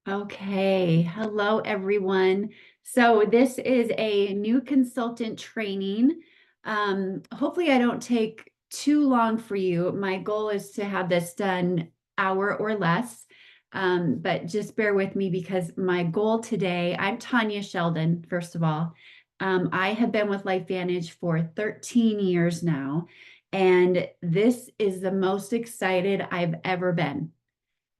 Okay, hello everyone. So this is a new consultant training. Hopefully I don't take too long for you. My goal is to have this done hour or less. But just bear with me because my goal today, I'm Tanya Sheldon, first of all. I have been with LifeVantage for 13 years now, and this is the most excited I've ever been.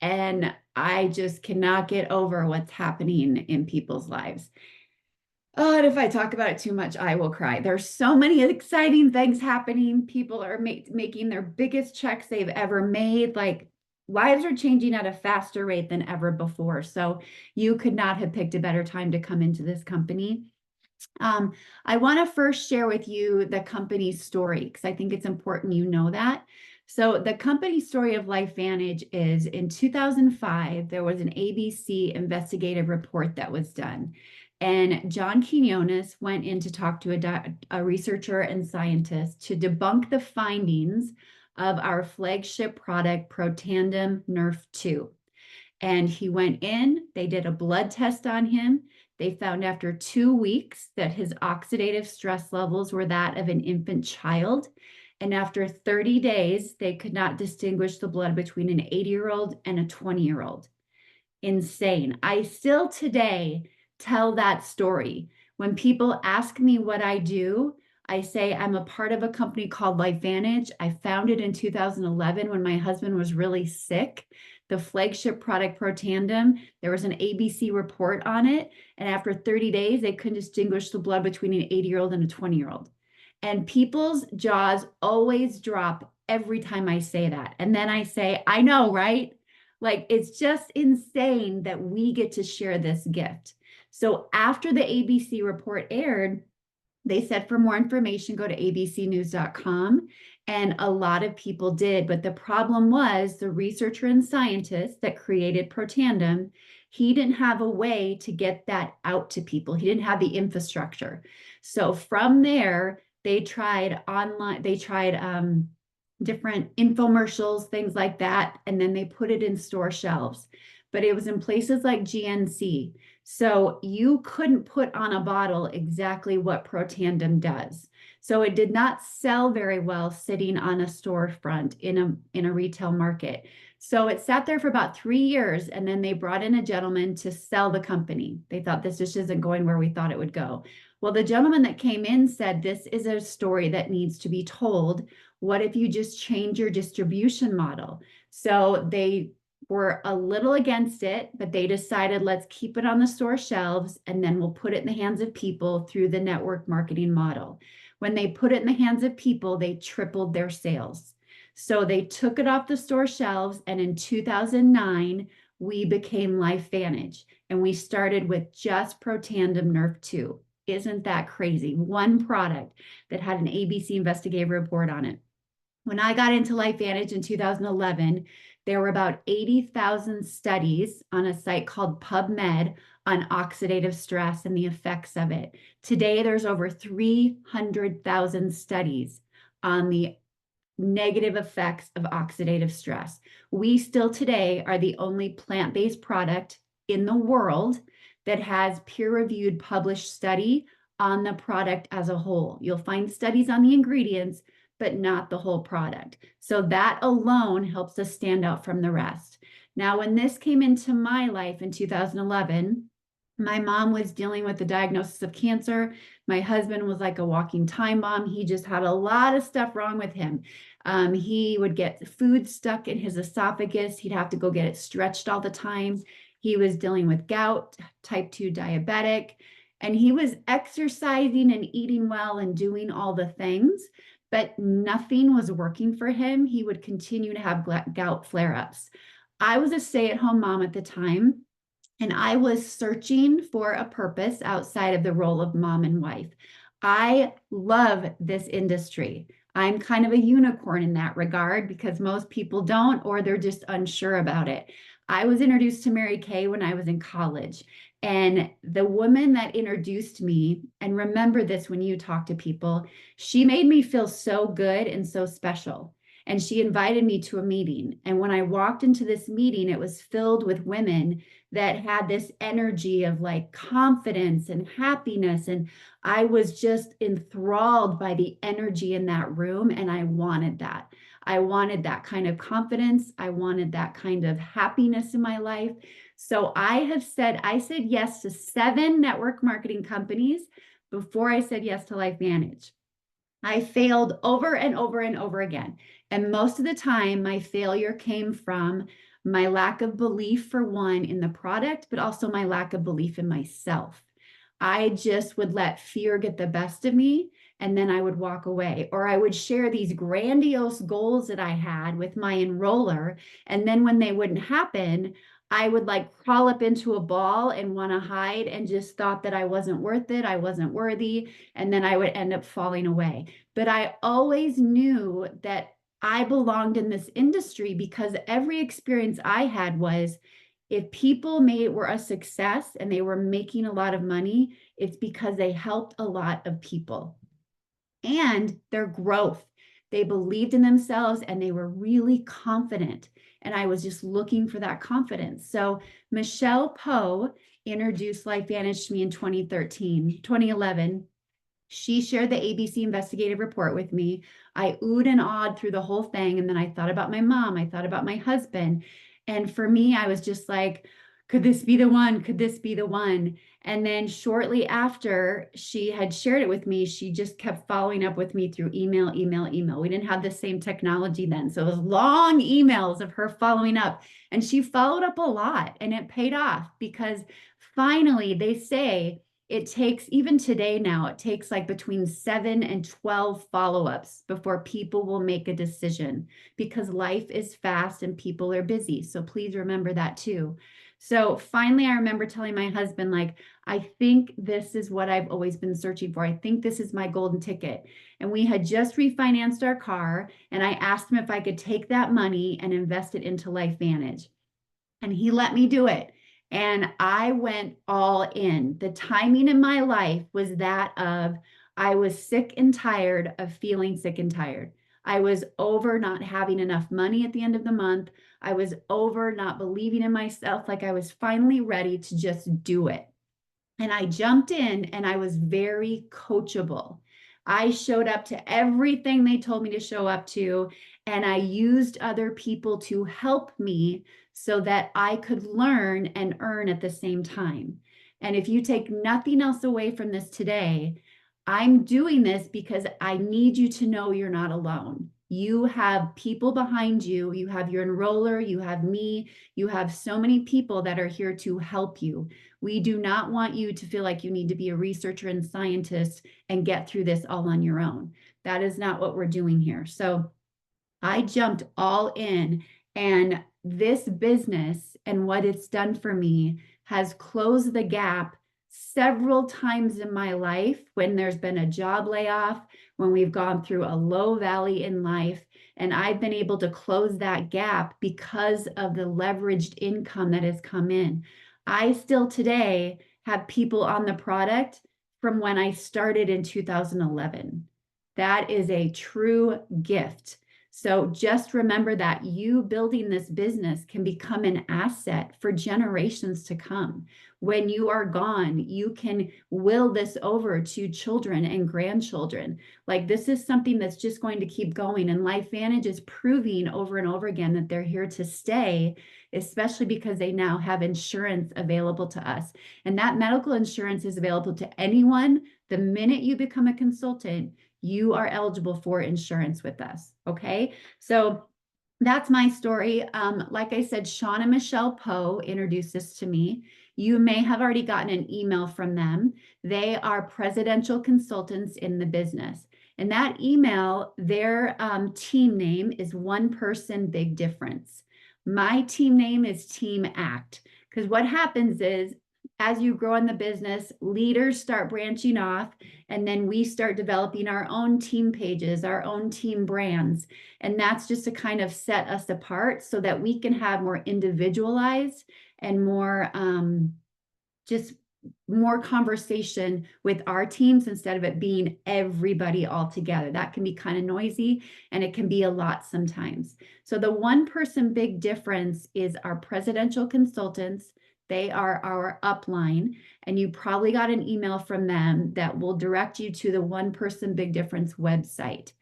And I just cannot get over what's happening in people's lives. Oh, and if I talk about it too much, I will cry. There's so many exciting things happening. People are making their biggest checks they've ever made. Like lives are changing at a faster rate than ever before. So you could not have picked a better time to come into this company. I want to first share with you the company's story because I think it's important you know that. So, the company story of LifeVantage is in 2005, there was an ABC investigative report that was done. And John Quinones went in to talk to a researcher and scientist to debunk the findings of our flagship product, Protandim Nerf 2. And he went in, they did a blood test on him. They found after 2 weeks that his oxidative stress levels were that of an infant child. And after 30 days, they could not distinguish the blood between an 80-year-old and a 20-year-old. Insane. I still today tell that story. When people ask me what I do, I say I'm a part of a company called LifeVantage. I founded in 2011 when my husband was really sick. The flagship product Protandim, there was an ABC report on it. And after 30 days, they couldn't distinguish the blood between an 80-year-old and a 20-year-old. And people's jaws always drop every time I say that. And then I say, I know, right? Like, it's just insane that we get to share this gift. So after the ABC report aired, they said for more information, go to abcnews.com. And a lot of people did. But the problem was the researcher and scientist that created Protandim, he didn't have a way to get that out to people. He didn't have the infrastructure. So from there, they tried online, they tried different infomercials, things like that. And then they put it in store shelves. But it was in places like GNC. So you couldn't put on a bottle exactly what Protandim does. So it did not sell very well sitting on a storefront in a retail market. So it sat there for about 3 years, and then they brought in a gentleman to sell the company. They thought this just isn't going where we thought it would go. Well, the gentleman that came in said, this is a story that needs to be told. What if you just change your distribution model? So they were a little against it, but they decided let's keep it on the store shelves and then we'll put it in the hands of people through the network marketing model. When they put it in the hands of people, they tripled their sales. So they took it off the store shelves, and in 2009, we became LifeVantage, and we started with just Protandim Nerf 2. Isn't that crazy? One product that had an ABC investigative report on it. When I got into LifeVantage in 2011, there were about 80,000 studies on a site called PubMed on oxidative stress and the effects of it. Today, there's over 300,000 studies on the negative effects of oxidative stress. We still today are the only plant-based product in the world that has peer-reviewed published study on the product as a whole. You'll find studies on the ingredients, but not the whole product. So that alone helps us stand out from the rest. Now, when this came into my life in 2011, my mom was dealing with the diagnosis of cancer. My husband was like a walking time bomb. He just had a lot of stuff wrong with him. He would get food stuck in his esophagus. He'd have to go get it stretched all the time. He was dealing with gout, type 2 diabetic, and he was exercising and eating well and doing all the things, but nothing was working for him. He would continue to have gout flare-ups. I was a stay-at-home mom at the time, and I was searching for a purpose outside of the role of mom and wife. I love this industry. I'm kind of a unicorn in that regard because most people don't, or they're just unsure about it. I was introduced to Mary Kay when I was in college. And the woman that introduced me, and remember this when you talk to people, she made me feel so good and so special. And she invited me to a meeting. And when I walked into this meeting, it was filled with women that had this energy of like confidence and happiness. And I was just enthralled by the energy in that room. And I wanted that. I wanted that kind of confidence. I wanted that kind of happiness in my life. So I said yes to 7 network marketing companies before I said yes to LifeVantage. I failed over and over and over again. And most of the time, my failure came from my lack of belief, for one, in the product, but also my lack of belief in myself. I just would let fear get the best of me, and then I would walk away. Or I would share these grandiose goals that I had with my enroller. And then when they wouldn't happen, I would like crawl up into a ball and want to hide and just thought that I wasn't worth it. I wasn't worthy. And then I would end up falling away. But I always knew that I belonged in this industry because every experience I had was if people were a success and they were making a lot of money, it's because they helped a lot of people and their growth. They believed in themselves and they were really confident. And I was just looking for that confidence. So Michelle Poe introduced LifeVantage to me in 2011. She shared the ABC investigative report with me. I oohed and awed through the whole thing. And then I thought about my mom. I thought about my husband. And for me, I was just like, could this be the one? Could this be the one? And then shortly after she had shared it with me, she just kept following up with me through email. We didn't have the same technology then. So it was long emails of her following up. And she followed up a lot and it paid off because finally they say, it takes, even today now, it takes like between 7 and 12 follow-ups before people will make a decision because life is fast and people are busy. So please remember that too. So finally, I remember telling my husband, like, I think this is what I've always been searching for. I think this is my golden ticket. And we had just refinanced our car, and I asked him if I could take that money and invest it into LifeVantage. And he let me do it. And I went all in. The timing in my life was that of I was sick and tired of feeling sick and tired. I was over not having enough money at the end of the month. I was over not believing in myself. Like I was finally ready to just do it. And I jumped in and I was very coachable. I showed up to everything they told me to show up to, and I used other people to help me so that I could learn and earn at the same time. And if you take nothing else away from this today, I'm doing this because I need you to know you're not alone. You have people behind you. You have your enroller, you have me, you have so many people that are here to help you. We do not want you to feel like you need to be a researcher and scientist and get through this all on your own. That is not what we're doing here. So I jumped all in, and this business and what it's done for me has closed the gap several times in my life when there's been a job layoff, when we've gone through a low valley in life. And I've been able to close that gap because of the leveraged income that has come in. I still today have people on the product from when I started in 2011. That is a true gift. So just remember that you building this business can become an asset for generations to come. When you are gone, you can will this over to children and grandchildren. Like this is something that's just going to keep going. And LifeVantage is proving over and over again that they're here to stay, especially because they now have insurance available to us. And that medical insurance is available to anyone. The minute you become a consultant, you are eligible for insurance with us. Okay. So that's my story. Like I said, Sean and Michelle Poe introduced this to me. You may have already gotten an email from them. They are presidential consultants in the business. And that email, their team name is One Person Big Difference. My team name is Team ACT. Because what happens is, as you grow in the business, leaders start branching off, and then we start developing our own team pages, our own team brands. And that's just to kind of set us apart so that we can have more individualized and more just more conversation with our teams instead of it being everybody all together. That can be kind of noisy and it can be a lot sometimes. So the one person big difference is our presidential consultants. They are our upline, and you probably got an email from them that will direct you to the One Person Big Difference website.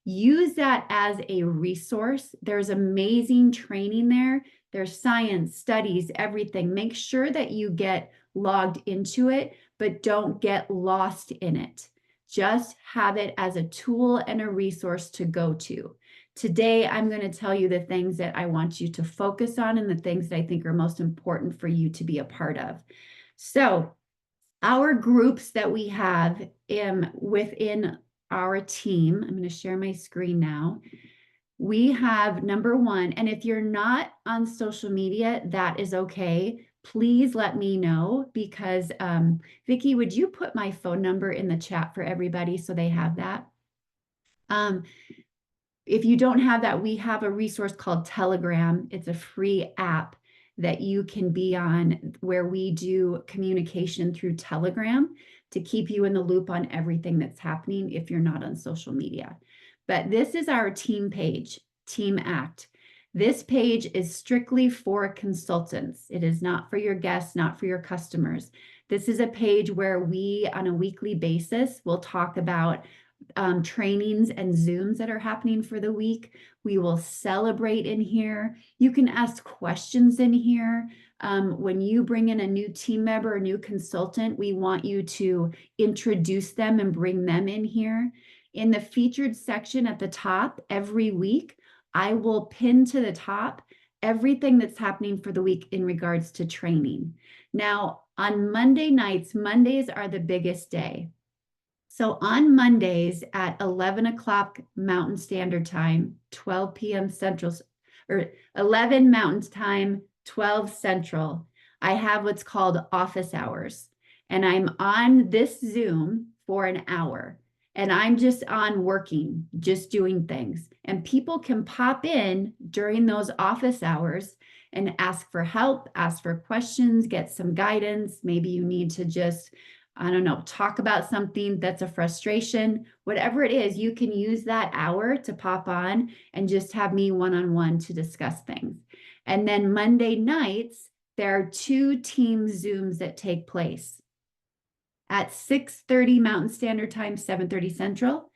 Use that as a resource. There's amazing training there. There's science, studies, everything. Make sure that you get logged into it, but don't get lost in it. Just have it as a tool and a resource to go to. Today, I'm going to tell you the things that I want you to focus on and the things that I think are most important for you to be a part of. So, our groups that we have within our team, I'm going to share my screen now. We have number one, and if you're not on social media, that is okay. Please let me know because Vicki, would you put my phone number in the chat for everybody so they have that? If you don't have that, we have a resource called Telegram. It's a free app that you can be on where we do communication through Telegram to keep you in the loop on everything that's happening if you're not on social media. But this is our team page, Team Act. This page is strictly for consultants. It is not for your guests, not for your customers. This is a page where we, on a weekly basis, will talk about trainings and Zooms that are happening for the week. We will celebrate in here. You can ask questions in here. When you bring in a new team member, a new consultant, we want you to introduce them and bring them in here. In the featured section at the top, every week, I will pin to the top everything that's happening for the week in regards to training. Now, on Monday nights, Mondays are the biggest day. So on Mondays at 11 o'clock Mountain Standard Time, 12 p.m. Central, or 11 Mountain Time, 12 Central, I have what's called office hours. And I'm on this Zoom for an hour. And I'm just on working, just doing things. And people can pop in during those office hours and ask for help, ask for questions, get some guidance. Maybe you need to just talk about something that's a frustration, whatever it is, you can use that hour to pop on and just have me one-on-one to discuss things. And then Monday nights, there are 2 team Zooms that take place. At 6:30 Mountain Standard Time, 7:30 Central,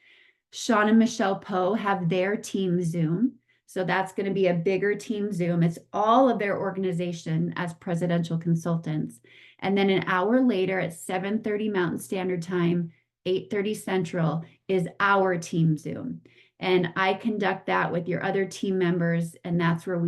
Sean and Michelle Poe have their team Zoom. So that's going to be a bigger team Zoom. It's all of their organization as presidential consultants. And then an hour later at 7:30 Mountain Standard Time, 8:30 Central is our team Zoom. And I conduct that with your other team members. And that's where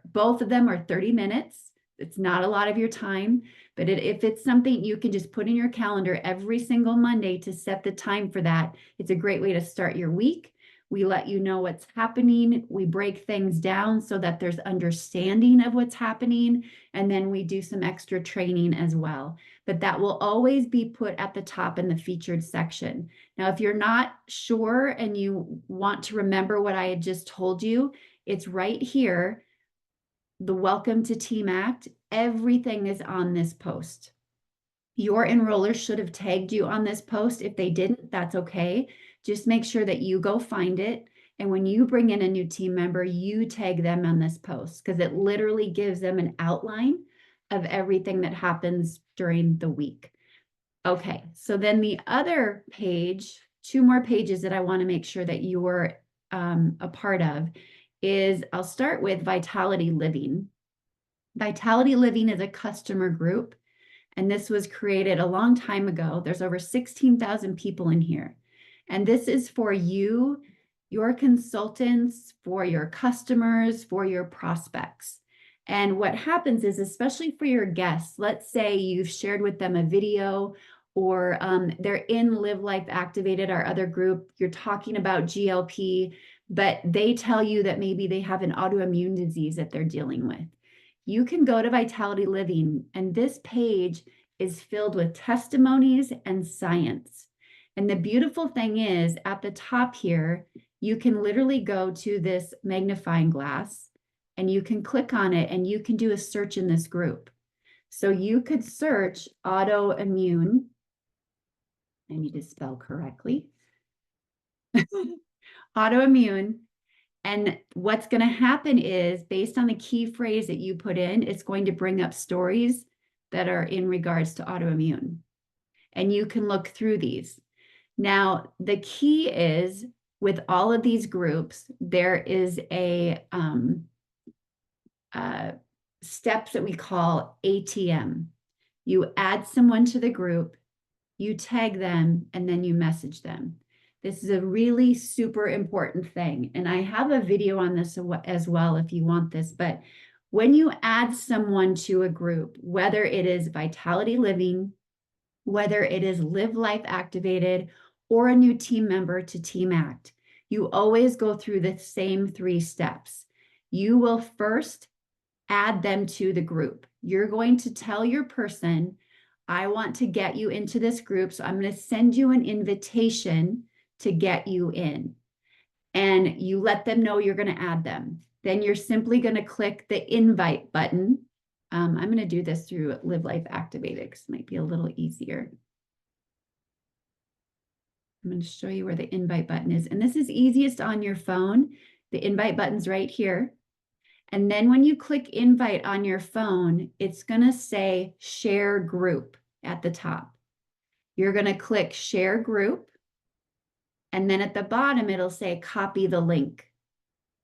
both of them are 30 minutes. It's not a lot of your time, but if it's something you can just put in your calendar every single Monday to set the time for that, it's a great way to start your week. We let you know what's happening. We break things down so that there's understanding of what's happening. And then we do some extra training as well. But that will always be put at the top in the featured section. Now, if you're not sure and you want to remember what I had just told you, it's right here. The Welcome to Team Act. Everything is on this post. Your enrollers should have tagged you on this post. If they didn't, that's okay. Just make sure that you go find it. And when you bring in a new team member, you tag them on this post because it literally gives them an outline of everything that happens during the week. Okay, so then the other page, 2 more pages that I want to make sure that you're a part of is I'll start with Vitality Living. Vitality Living is a customer group. And this was created a long time ago. There's over 16,000 people in here. And this is for you, your consultants, for your customers, for your prospects. And what happens is, especially for your guests, let's say you've shared with them a video or they're in Live Life Activated, our other group, you're talking about GLP, but they tell you that maybe they have an autoimmune disease that they're dealing with. You can go to Vitality Living, and this page is filled with testimonies and science. And the beautiful thing is, at the top here, you can literally go to this magnifying glass, and you can click on it, and you can do a search in this group. So you could search autoimmune. I need to spell correctly. Autoimmune. And what's going to happen is, based on the key phrase that you put in, it's going to bring up stories that are in regards to autoimmune. And you can look through these. Now, the key is, with all of these groups, there is a steps that we call ATM. You add someone to the group, you tag them, and then you message them. This is a really super important thing. And I have a video on this as well if you want this. But when you add someone to a group, whether it is Vitality Living, whether it is Live Life Activated, or a new team member to Team Act, you always go through the same 3 steps. You will first add them to the group. You're going to tell your person, I want to get you into this group, so I'm going to send you an invitation to get you in. And you let them know you're going to add them. Then you're simply going to click the invite button. I'm going to do this through Live Life Activated because it might be a little easier. I'm going to show you where the invite button is. And this is easiest on your phone. The invite button's right here. And then when you click invite on your phone, it's going to say share group at the top. You're going to click share group. And then at the bottom, it'll say copy the link.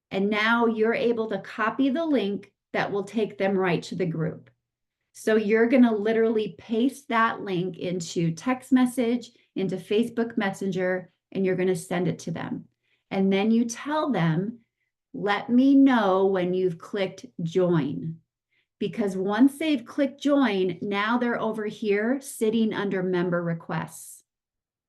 And now you're able to copy the link that will take them right to the group. So you're going to literally paste that link into text message, into Facebook Messenger, and you're going to send it to them. And then you tell them, let me know when you've clicked join. Because once they've clicked join, now they're over here sitting under member requests.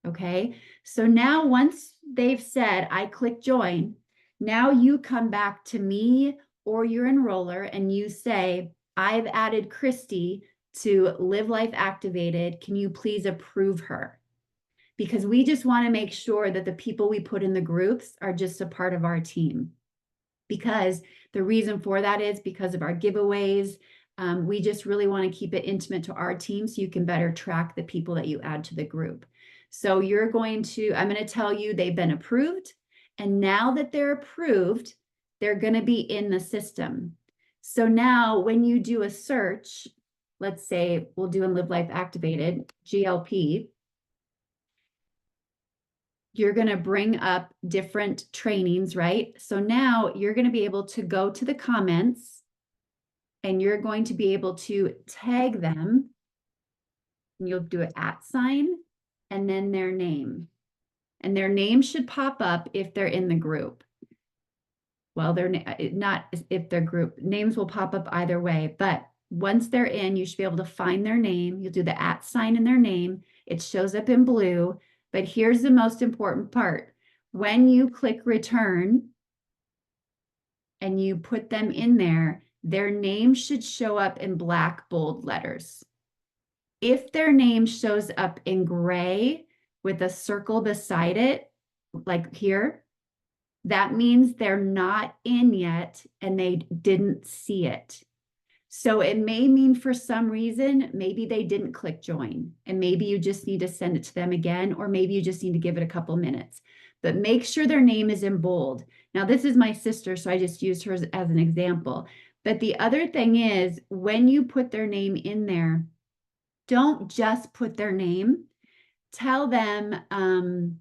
Okay, so now once they've said, I click join, now you come back to me or your enroller and you say, I've added Christy to Live Life Activated. Can you please approve her? Because we just want to make sure that the people we put in the groups are just a part of our team. Because the reason for that is because of our giveaways. We just really want to keep it intimate to our team so you can better track the people that you add to the group. So I'm going to tell you they've been approved. And now that they're approved, they're going to be in the system. So now when you do a search, let's say we'll do in Live Life Activated, GLP, you're going to bring up different trainings, right? So now you're going to be able to go to the comments and you're going to be able to tag them. And you'll do an @ and then their name. And their name should pop up if they're in the group. Well, they're not if their group. Names will pop up either way, but once they're in, you should be able to find their name. You'll do the @ and their name. It shows up in blue. But here's the most important part. When you click return and you put them in there, their name should show up in black bold letters. If their name shows up in gray with a circle beside it, like here, that means they're not in yet and they didn't see it. So it may mean for some reason, maybe they didn't click join and maybe you just need to send it to them again, or maybe you just need to give it a couple minutes, but make sure their name is in bold. Now this is my sister, so I just used her as an example. But the other thing is when you put their name in there, don't just put their name, tell them,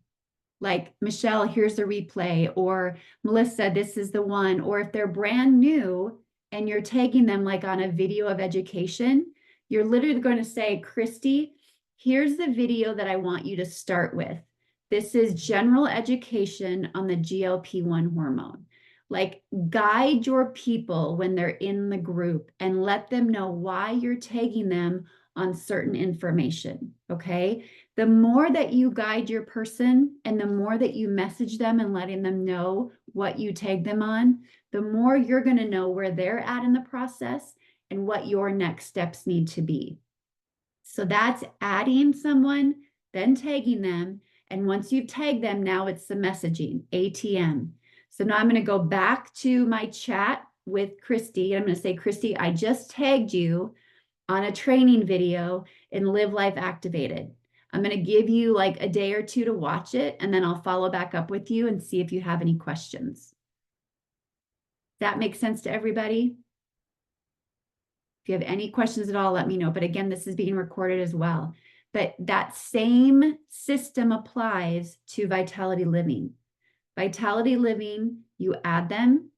like, Michelle, here's the replay, or Melissa, this is the one, or if they're brand new, and you're taking them like on a video of education, you're literally going to say, Christy, here's the video that I want you to start with. This is general education on the GLP-1 hormone. Like, guide your people when they're in the group and let them know why you're tagging them on certain information, okay? The more that you guide your person and the more that you message them and letting them know what you tag them on, the more you're going to know where they're at in the process and what your next steps need to be. So that's adding someone, then tagging them. And once you've tagged them, now it's the messaging, ATM. So now I'm going to go back to my chat with Christy. I'm going to say, Christy, I just tagged you. on a training video in Live Life Activated. I'm going to give you like a day or two to watch it, and then I'll follow back up with you and see if you have any questions. That makes sense to everybody? If you have any questions at all, let me know. But again, this is being recorded as well. But that same system applies to Vitality Living. Vitality Living, you add them,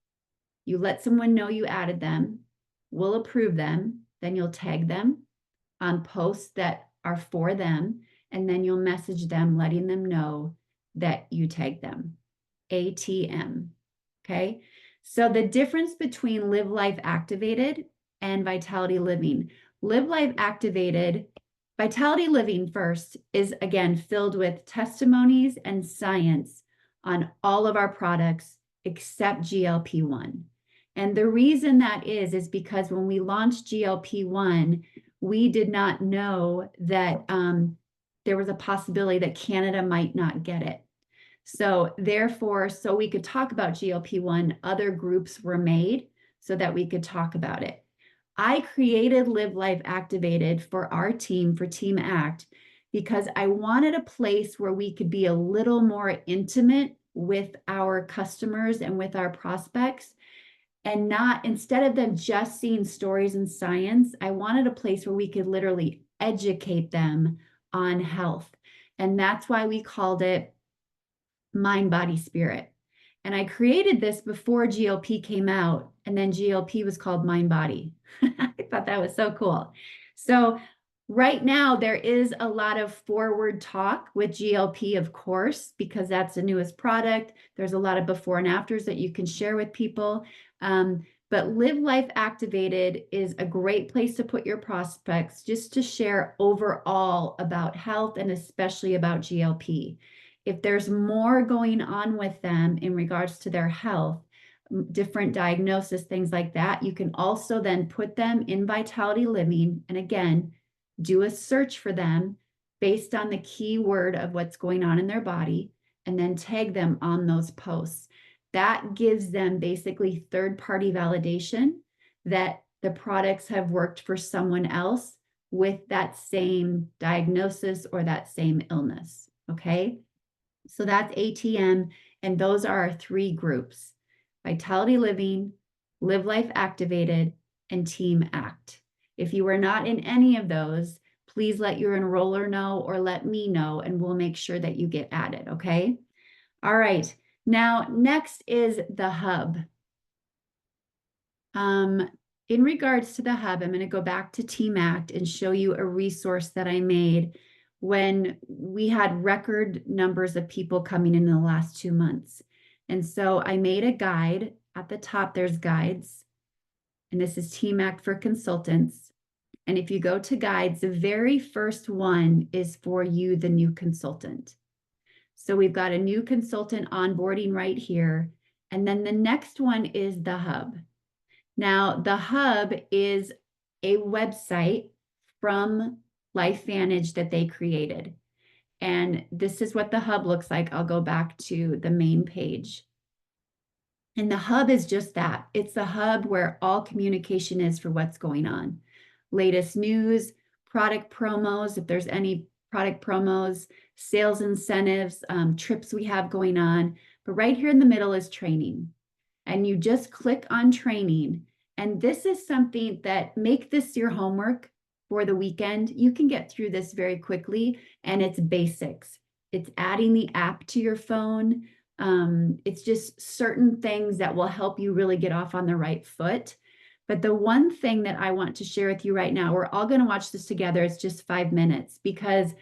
you let someone know you added them, we'll approve them, then you'll tag them on posts that are for them, and then you'll message them letting them know that you tagged them. ATM, okay? So the difference between Live Life Activated and Vitality Living. Live Life Activated, Vitality Living first is again filled with testimonies and science on all of our products except GLP-1. And the reason that is because when we launched GLP-1, we did not know that there was a possibility that Canada might not get it. So therefore, so we could talk about GLP-1, other groups were made so that we could talk about it. I created Live Life Activated for our team, for Team ACT, because I wanted a place where we could be a little more intimate with our customers and with our prospects, and not, instead of them just seeing stories and science, I wanted a place where we could literally educate them on health. And that's why we called it Mind, Body, Spirit. And I created this before GLP came out, and then GLP was called Mind, Body. I thought that was so cool. So right now there is a lot of forward talk with GLP, of course, because that's the newest product. There's a lot of before and afters that you can share with people. But Live Life Activated is a great place to put your prospects just to share overall about health and especially about GLP. If there's more going on with them in regards to their health, different diagnosis, things like that, you can also then put them in Vitality Living. And again, do a search for them based on the keyword of what's going on in their body, and then tag them on those posts. That gives them basically third-party validation that the products have worked for someone else with that same diagnosis or that same illness, okay? So that's ATM, and those are our three groups: Vitality Living, Live Life Activated, and Team ACT. If you are not in any of those, please let your enroller know or let me know, and we'll make sure that you get added, okay? All right, now next is the hub. In regards to the hub, I'm going to go back to Team ACT and show you a resource that I made when we had record numbers of people coming in the last 2 months. And so I made a guide. At the top, there's guides. And this is Team ACT for consultants. And if you go to guides, the very first one is for you, the new consultant. So we've got a new consultant onboarding right here. And then the next one is the hub. Now, the hub is a website from LifeVantage that they created. And this is what the hub looks like. I'll go back to the main page. And the hub is just that. It's the hub where all communication is for what's going on. Latest news, product promos, if there's any product promos, sales incentives, trips we have going on. But right here in the middle is training. And you just click on training. And this is something that, make this your homework for the weekend. You can get through this very quickly, and it's basics. It's adding the app to your phone. It's just certain things that will help you really get off on the right foot. But the one thing that I want to share with you right now, we're all going to watch this together. It's just 5 minutes, because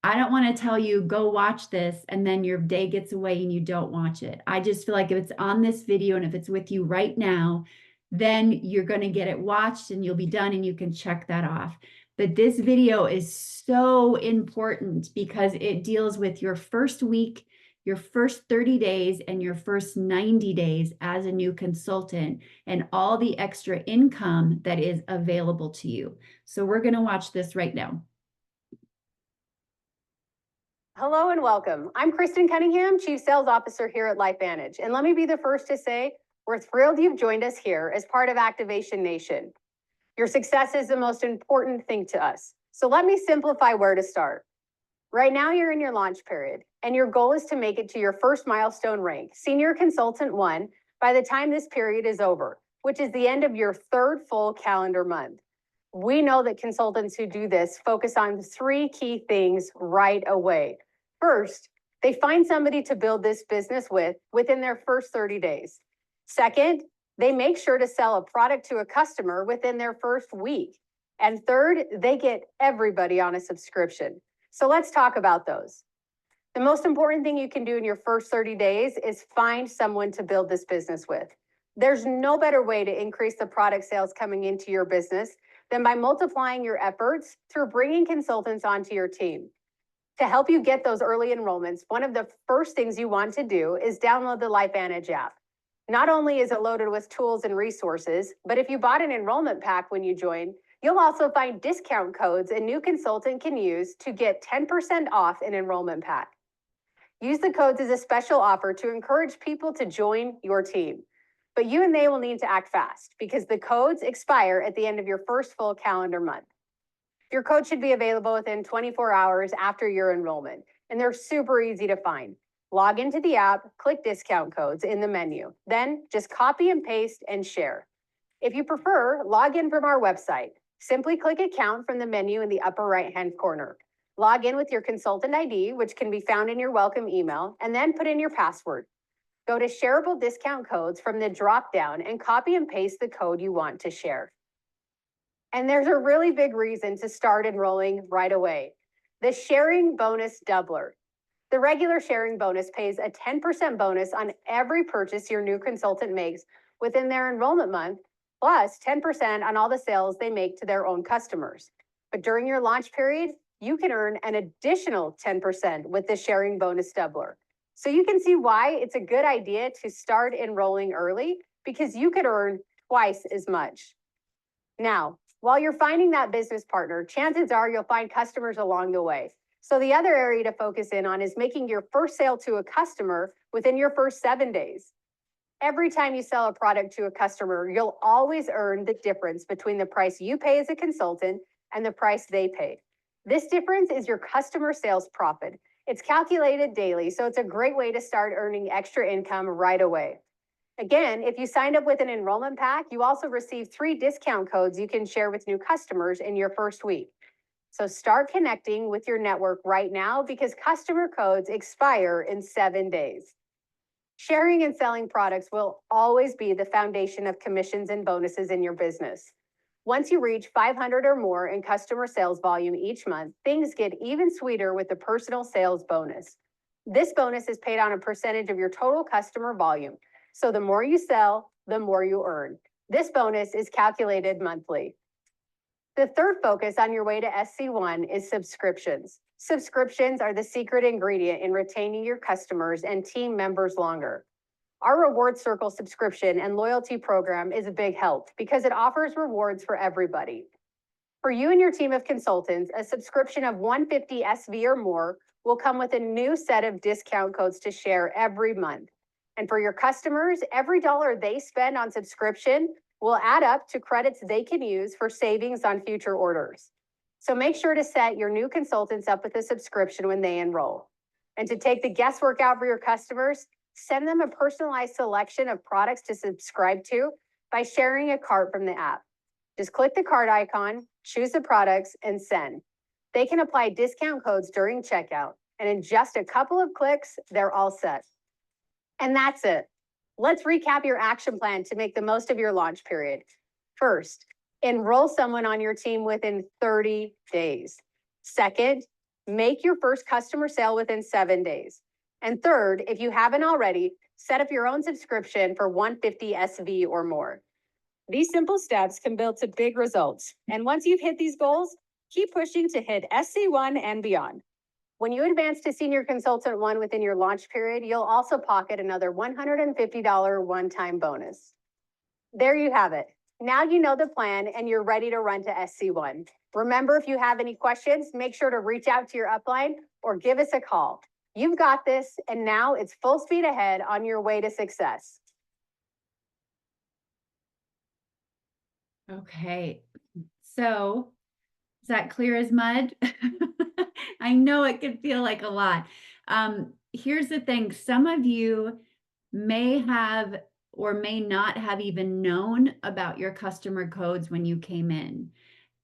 I don't want to tell you, go watch this, and then your day gets away and you don't watch it. I just feel like if it's on this video and if it's with you right now, then you're going to get it watched and you'll be done and you can check that off. But this video is so important because it deals with your first week, your first 30 days, and your first 90 days as a new consultant, and all the extra income that is available to you. So we're going to watch this right now. Hello and welcome. I'm Kristen Cunningham, Chief Sales Officer here at LifeVantage. And let me be the first to say, we're thrilled you've joined us here as part of Activation Nation. Your success is the most important thing to us. So let me simplify where to start. Right now, you're in your launch period, and your goal is to make it to your first milestone rank, Senior Consultant 1, by the time this period is over, which is the end of your third full calendar month. We know that consultants who do this focus on 3 key things right away. First, they find somebody to build this business with within their first 30 days. Second, they make sure to sell a product to a customer within their first week. And third, they get everybody on a subscription. So let's talk about those. The most important thing you can do in your first 30 days is find someone to build this business with. There's no better way to increase the product sales coming into your business than by multiplying your efforts through bringing consultants onto your team. To help you get those early enrollments, one of the first things you want to do is download the LifeVantage app. Not only is it loaded with tools and resources, but if you bought an enrollment pack when you join, you'll also find discount codes a new consultant can use to get 10% off an enrollment pack. Use the codes as a special offer to encourage people to join your team. But you and they will need to act fast because the codes expire at the end of your first full calendar month. Your code should be available within 24 hours after your enrollment, and they're super easy to find. Log into the app, click discount codes in the menu, then just copy and paste and share. If you prefer, log in from our website. Simply click Account from the menu in the upper right-hand corner. Log in with your consultant ID, which can be found in your welcome email, and then put in your password. Go to Shareable Discount Codes from the drop-down and copy and paste the code you want to share. And there's a really big reason to start enrolling right away. The Sharing Bonus Doubler. The regular sharing bonus pays a 10% bonus on every purchase your new consultant makes within their enrollment month, plus 10% on all the sales they make to their own customers. But during your launch period, you can earn an additional 10% with the Sharing Bonus Doubler. So you can see why it's a good idea to start enrolling early, because you could earn twice as much. Now, while you're finding that business partner, chances are you'll find customers along the way. So the other area to focus in on is making your first sale to a customer within your first 7 days. Every time you sell a product to a customer, you'll always earn the difference between the price you pay as a consultant and the price they pay. This difference is your customer sales profit. It's calculated daily, so it's a great way to start earning extra income right away. Again, if you signed up with an enrollment pack, you also receive 3 discount codes you can share with new customers in your first week. So start connecting with your network right now because customer codes expire in 7 days. Sharing and selling products will always be the foundation of commissions and bonuses in your business. Once you reach 500 or more in customer sales volume each month, things get even sweeter with the personal sales bonus. This bonus is paid on a percentage of your total customer volume. So the more you sell, the more you earn. This bonus is calculated monthly. The third focus on your way to SC1 is subscriptions. Subscriptions are the secret ingredient in retaining your customers and team members longer. Our Reward Circle subscription and loyalty program is a big help because it offers rewards for everybody. For you and your team of consultants, a subscription of 150 SV or more will come with a new set of discount codes to share every month. And for your customers, every dollar they spend on subscription will add up to credits they can use for savings on future orders. So make sure to set your new consultants up with a subscription when they enroll. And to take the guesswork out for your customers, send them a personalized selection of products to subscribe to by sharing a cart from the app. Just click the cart icon, choose the products, and send. They can apply discount codes during checkout, and in just a couple of clicks, they're all set. And that's it. Let's recap your action plan to make the most of your launch period. First, enroll someone on your team within 30 days. Second, make your first customer sale within 7 days. And third, if you haven't already, set up your own subscription for 150 SV or more. These simple steps can build to big results. And once you've hit these goals, keep pushing to hit SC1 and beyond. When you advance to Senior Consultant 1 within your launch period, you'll also pocket another $150 one-time bonus. There you have it. Now you know the plan and you're ready to run to SC1. Remember, if you have any questions, make sure to reach out to your upline or give us a call. You've got this, and now it's full speed ahead on your way to success. Okay, So is that clear as mud? I know it can feel like a lot. Here's the thing. Some of you may have or may not have even known about your customer codes when you came in.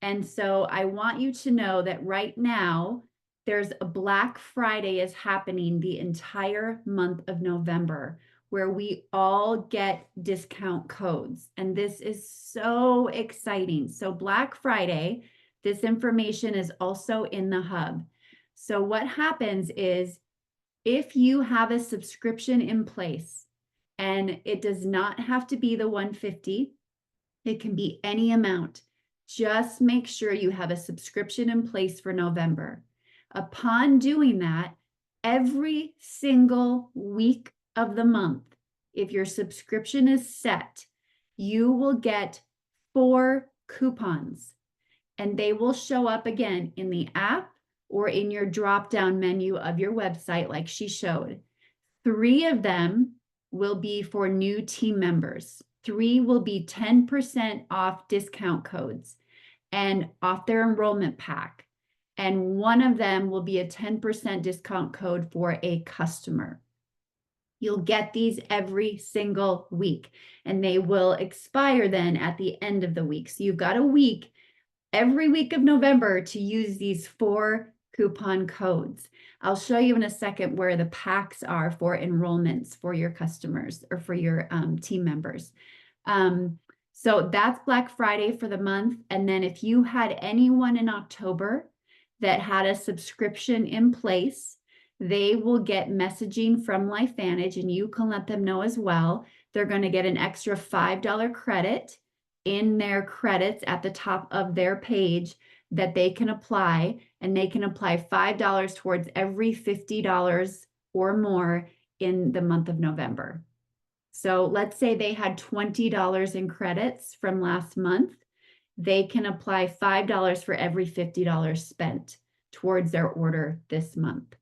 And so I want you to know that right now, there's a Black Friday is happening the entire month of November, where we all get discount codes. And this is so exciting. So Black Friday, this information is also in the hub. So what happens is if you have a subscription in place, and it does not have to be the 150, it can be any amount. Just make sure you have a subscription in place for November. Upon doing that, every single week of the month, if your subscription is set, you will get 4 coupons, and they will show up again in the app or in your drop-down menu of your website like she showed. 3 of them will be for new team members. 3 will be 10% off discount codes and off their enrollment pack. And 1 of them will be a 10% discount code for a customer. You'll get these every single week, and they will expire then at the end of the week. So you've got a week, every week of November, to use these 4 coupon codes. I'll show you in a second where the packs are for enrollments for your customers or for your team members. So that's Black Friday for the month. And then if you had anyone in October that had a subscription in place, they will get messaging from LifeVantage, and you can let them know as well. They're going to get an extra $5 credit in their credits at the top of their page that they can apply, and they can apply $5 towards every $50 or more in the month of November. So let's say they had $20 in credits from last month. They can apply $5 for every $50 spent towards their order this month.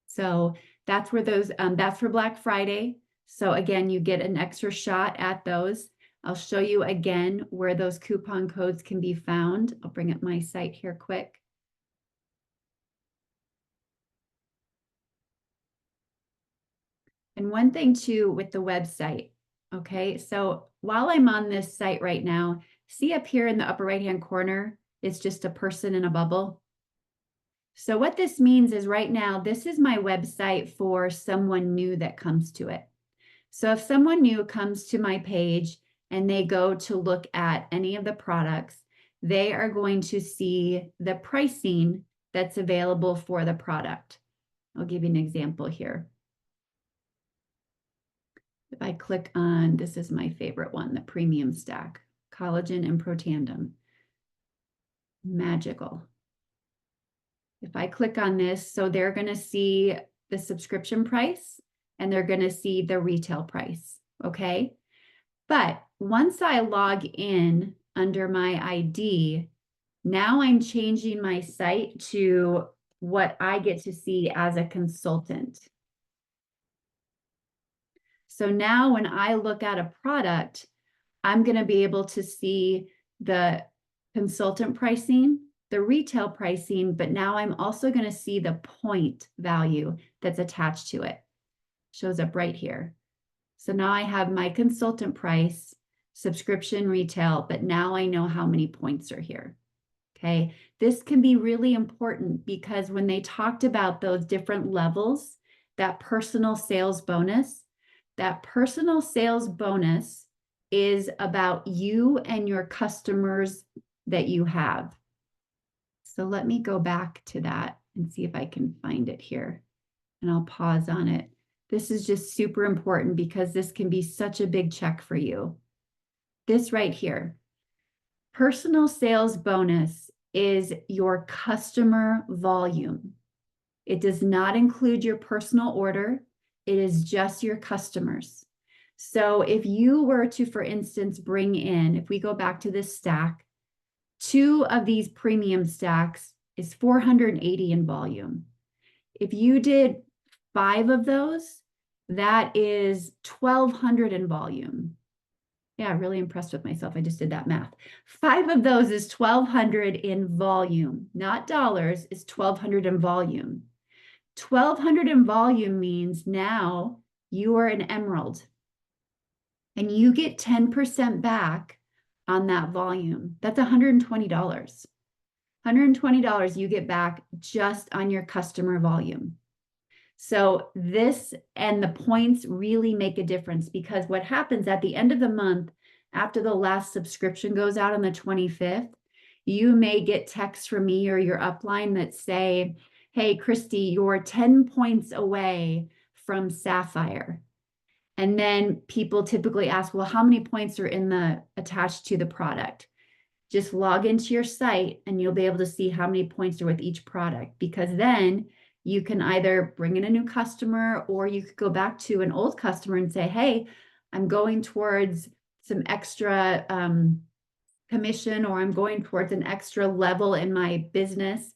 So that's where those, that's for Black Friday. So again, you get an extra shot at those. I'll show you again where those coupon codes can be found. I'll bring up my site here quick. And one thing too with the website, okay? So while I'm on this site right now, see up here in the upper right-hand corner, it's just a person in a bubble. So what this means is right now, this is my website for someone new that comes to it. So if someone new comes to my page and they go to look at any of the products, they are going to see the pricing that's available for the product. I'll give you an example here. If I click on, this is my favorite one, the premium stack, collagen and Protandim. Magical. If I click on this, so they're going to see the subscription price and they're going to see the retail price, okay? But once I log in under my ID, now I'm changing my site to what I get to see as a consultant. So now when I look at a product, I'm going to be able to see the consultant pricing, the retail pricing, but now I'm also going to see the point value that's attached to it. Shows up right here. So now I have my consultant price, subscription, retail, but now I know how many points are here. Okay, this can be really important because when they talked about those different levels, that personal sales bonus is about you and your customers that you have. So let me go back to that and see if I can find it here, and I'll pause on it. This is just super important because this can be such a big check for you. This right here, personal sales bonus is your customer volume. It does not include your personal order. It is just your customers. So if you were to, for instance, bring in, if we go back to this stack, 2 of these premium stacks is 480 in volume. If you did 5 of those, that is 1,200 in volume. Yeah, really impressed with myself. I just did that math. 5 of those is 1,200 in volume, not dollars, is 1,200 in volume. 1,200 in volume means now you are an emerald and you get 10% back on that volume. That's $120. $120 you get back just on your customer volume. So this and the points really make a difference, because what happens at the end of the month, after the last subscription goes out on the 25th, you may get texts from me or your upline that say, hey, Christy, you're 10 points away from Sapphire. And then people typically ask, well, how many points are attached to the product? Just log into your site and you'll be able to see how many points are with each product, because then you can either bring in a new customer or you could go back to an old customer and say, hey, I'm going towards some extra commission, or I'm going towards an extra level in my business.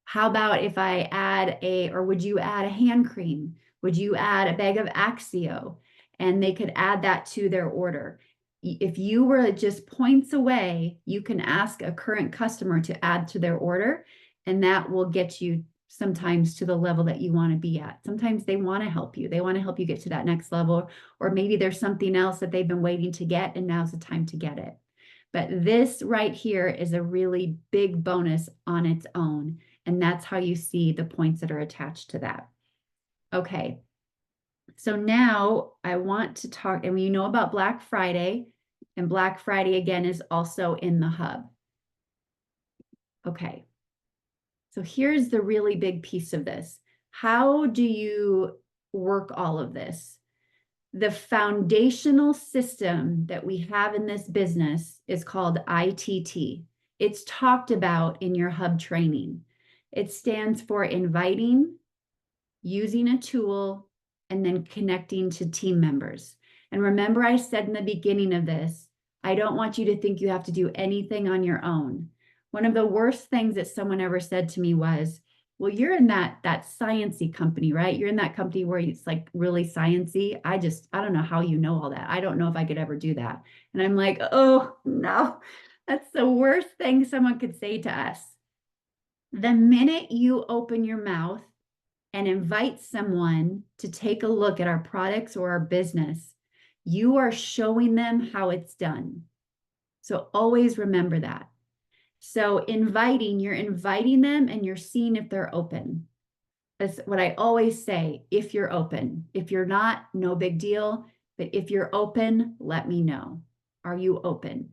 How about if I add or would you add a hand cream? Would you add a bag of Axio? And they could add that to their order. If you were just points away, you can ask a current customer to add to their order, and that will get you sometimes to the level that you want to be at. Sometimes they want to help you. They want to help you get to that next level, or maybe there's something else that they've been waiting to get and now's the time to get it. But this right here is a really big bonus on its own, and that's how you see the points that are attached to that. Okay. So now I want to talk, and we know about Black Friday, and Black Friday again is also in the hub. Okay. So here's the really big piece of this. How do you work all of this? The foundational system that we have in this business is called ITT. It's talked about in your hub training. It stands for inviting, using a tool, and then connecting to team members. And remember, I said in the beginning of this, I don't want you to think you have to do anything on your own. One of the worst things that someone ever said to me was, well, you're in that science-y company, right? You're in that company where it's like really science-y. I don't know how you know all that. I don't know if I could ever do that. And I'm like, oh no, that's the worst thing someone could say to us. The minute you open your mouth and invite someone to take a look at our products or our business, you are showing them how it's done. So always remember that. So you're inviting them and you're seeing if they're open. That's what I always say, if you're open. If you're not, no big deal. But if you're open, let me know. Are you open?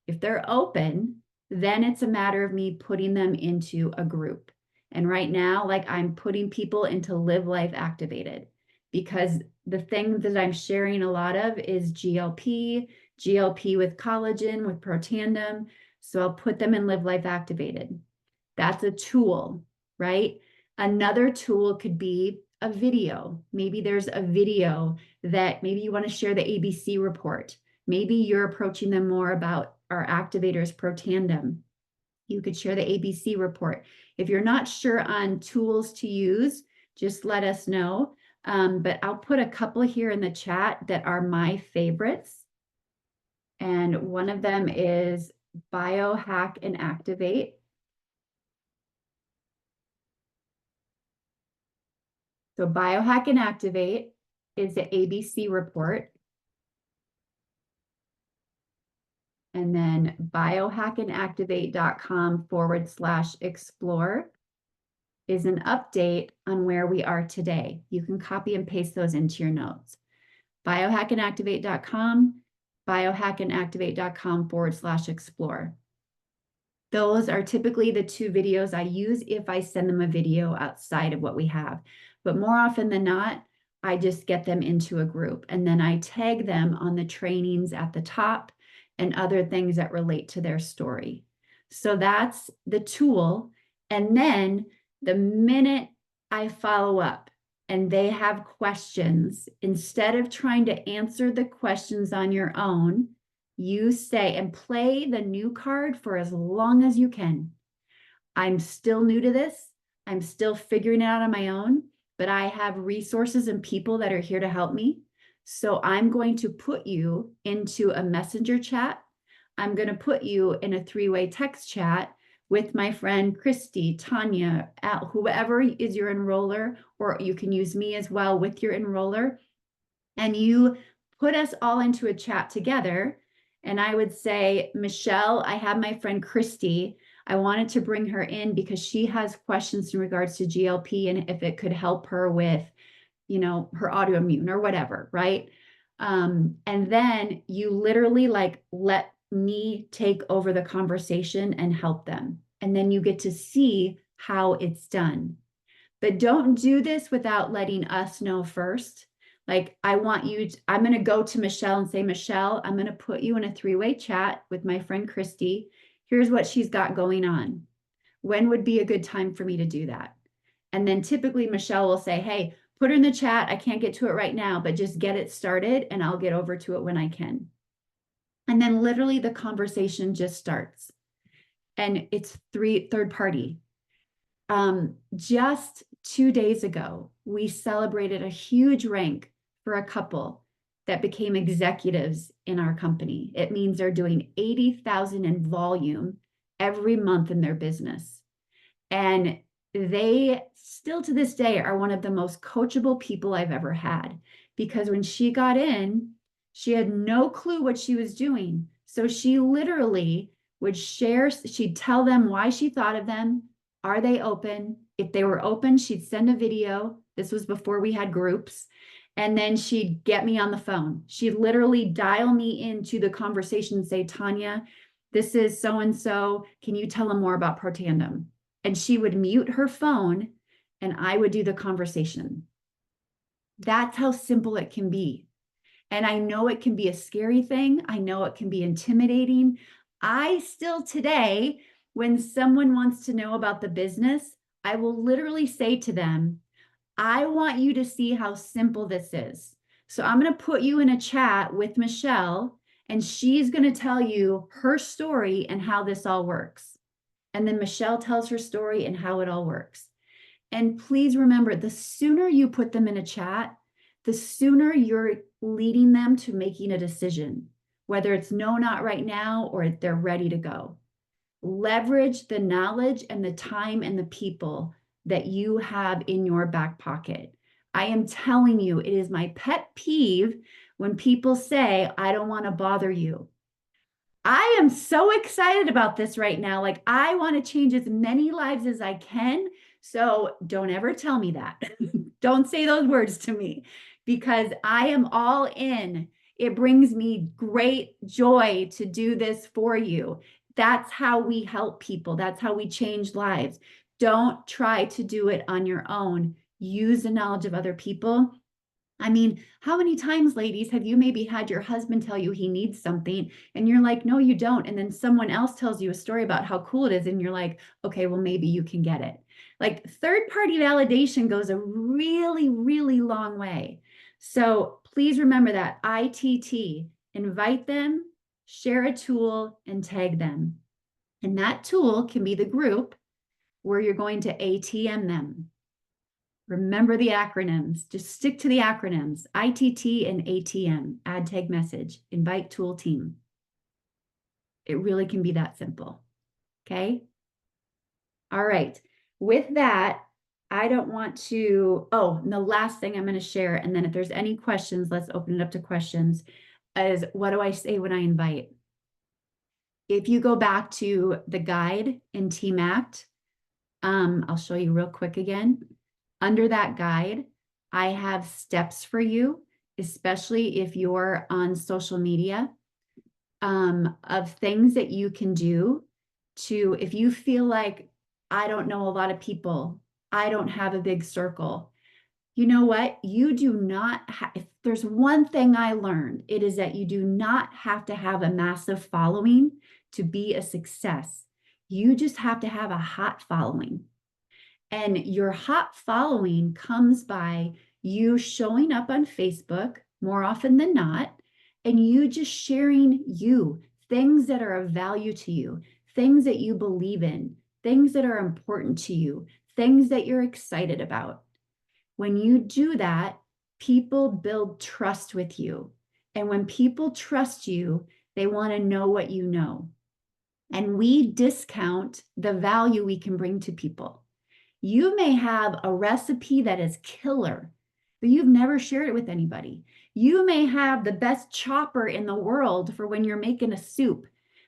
If they're open, then it's a matter of me putting them into a group. And right now, like, I'm putting people into Live Life Activated, because the thing that I'm sharing a lot of is GLP with collagen, with Protandim. So I'll put them in Live Life Activated. That's a tool, right? Another tool could be a video. Maybe there's a video that maybe you want to share the ABC report. Maybe you're approaching them more about our activators, Protandim. You could share the ABC report. If you're not sure on tools to use, just let us know. But I'll put a couple here in the chat that are my favorites. And one of them is Biohack and Activate. So Biohack and Activate is the ABC report. And then biohackandactivate.com/explore is an update on where we are today. You can copy and paste those into your notes. Biohackandactivate.com, biohackandactivate.com/explore. Those are typically the two videos I use if I send them a video outside of what we have. But more often than not, I just get them into a group and then I tag them on the trainings at the top and other things that relate to their story. So that's the tool. And then the minute I follow up and they have questions, instead of trying to answer the questions on your own, you say and play the new card for as long as you can. I'm still new to this. I'm still figuring it out on my own, but I have resources and people that are here to help me. So I'm going to put you into a messenger chat. I'm going to put you in a three-way text chat with my friend Christy, Tanya, whoever is your enroller, or you can use me as well with your enroller. And you put us all into a chat together. And I would say, Michelle, I have my friend Christy. I wanted to bring her in because she has questions in regards to GLP and if it could help her with, her autoimmune or whatever, right? And then you literally like let me take over the conversation and help them. And then you get to see how it's done. But don't do this without letting us know first. Like, I'm going to go to Michelle and say, Michelle, I'm going to put you in a three-way chat with my friend Christy. Here's what she's got going on. When would be a good time for me to do that? And then typically Michelle will say, hey, put her in the chat. I can't get to it right now, but just get it started and I'll get over to it when I can. And then literally the conversation just starts. And it's third party. Just 2 days ago, we celebrated a huge rank for a couple that became executives in our company. It means they're doing 80,000 in volume every month in their business. And they still to this day are one of the most coachable people I've ever had, because when she got in, she had no clue what she was doing. So she literally would share, she'd tell them why she thought of them. Are they open? If they were open, she'd send a video. This was before we had groups. And then she'd get me on the phone. She'd literally dial me into the conversation and say, Tanya, this is so-and-so. Can you tell them more about Protandim? And she would mute her phone and I would do the conversation. That's how simple it can be. And I know it can be a scary thing. I know it can be intimidating. I still today, when someone wants to know about the business, I will literally say to them, I want you to see how simple this is. So I'm going to put you in a chat with Michelle, and she's going to tell you her story and how this all works. And then Michelle tells her story and how it all works. And please remember, the sooner you put them in a chat, the sooner you're leading them to making a decision, whether it's no, not right now, or they're ready to go. Leverage the knowledge and the time and the people that you have in your back pocket. I am telling you, it is my pet peeve when people say, I don't want to bother you. I am so excited about this right now. Like, I want to change as many lives as I can. So don't ever tell me that. Don't say those words to me, because I am all in. It brings me great joy to do this for you. That's how we help people. That's how we change lives. Don't try to do it on your own. Use the knowledge of other people. I mean, how many times, ladies, have you maybe had your husband tell you he needs something and you're like, no, you don't. And then someone else tells you a story about how cool it is. And you're like, okay, well, maybe you can get it. Like, third-party validation goes a really, really long way. So please remember that ITT, invite them, share a tool, and tag them. And that tool can be the group where you're going to ATM them. Remember the acronyms. Just stick to the acronyms. ITT and ATM, add tag message, invite tool team. It really can be that simple. Okay. All right. With that, I don't want to, and the last thing I'm going to share, and then if there's any questions, let's open it up to questions, is what do I say when I invite? If you go back to the guide in Team Act, I'll show you real quick again. Under that guide, I have steps for you, especially if you're on social media, of things that you can do to, if you feel like, I don't know a lot of people, I don't have a big circle. You know what? You do not have, if there's one thing I learned, it is that you do not have to have a massive following to be a success. You just have to have a hot following. And your hot following comes by you showing up on Facebook more often than not, and you just sharing things that are of value to you, things that you believe in, things that are important to you, things that you're excited about. When you do that, People build trust with you. And when people trust you, they want to know what you know. And we discount the value we can bring to people. You may have a recipe that is killer, but you've never shared it with anybody. You may have the best chopper in the world for when you're making a soup,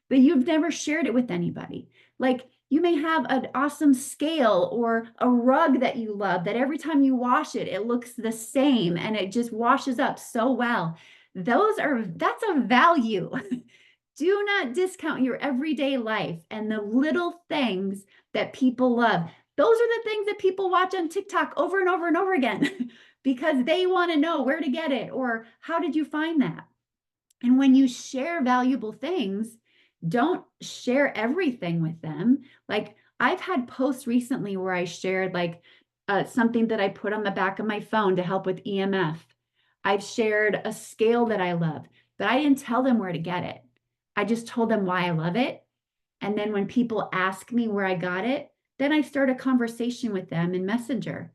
but you've never shared it with anybody. Like you may have an awesome scale or a rug that you love that every time you wash it, it looks the same and it just washes up so well. That's a value. Do not discount your everyday life and the little things that people love. Those are the things that people watch on TikTok over and over and over again because they want to know where to get it or how did you find that? And when you share valuable things, don't share everything with them. Like I've had posts recently where I shared something that I put on the back of my phone to help with EMF. I've shared a scale that I love, but I didn't tell them where to get it. I just told them why I love it. And then when people ask me where I got it, then I start a conversation with them in Messenger.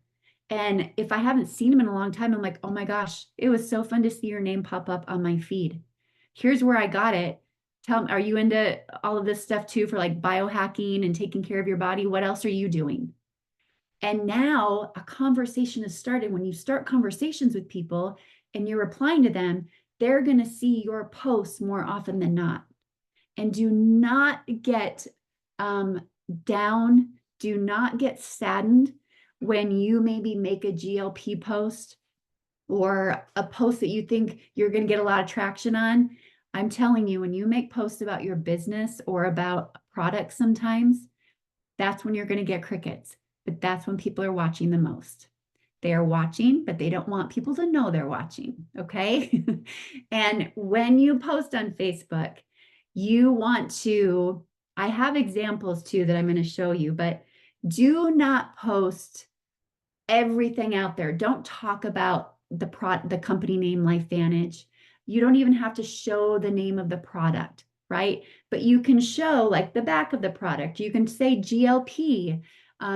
And if I haven't seen them in a long time, I'm like, oh my gosh, it was so fun to see your name pop up on my feed. Here's where I got it. Tell me, are you into all of this stuff too for like biohacking and taking care of your body? What else are you doing? And now a conversation has started. When you start conversations with people and you're replying to them, they're going to see your posts more often than not. And do not get down, do not get saddened when you maybe make a GLP post or a post that you think you're going to get a lot of traction on. I'm telling you, when you make posts about your business or about products sometimes, that's when you're going to get crickets. But that's when people are watching the most. They are watching, but they don't want people to know they're watching, okay? And when you post on Facebook, you want to, I have examples too that I'm going to show you, but do not post everything out there. Don't talk about the company name LifeVantage. You don't even have to show the name of the product, right? But you can show like the back of the product. You can say GLP.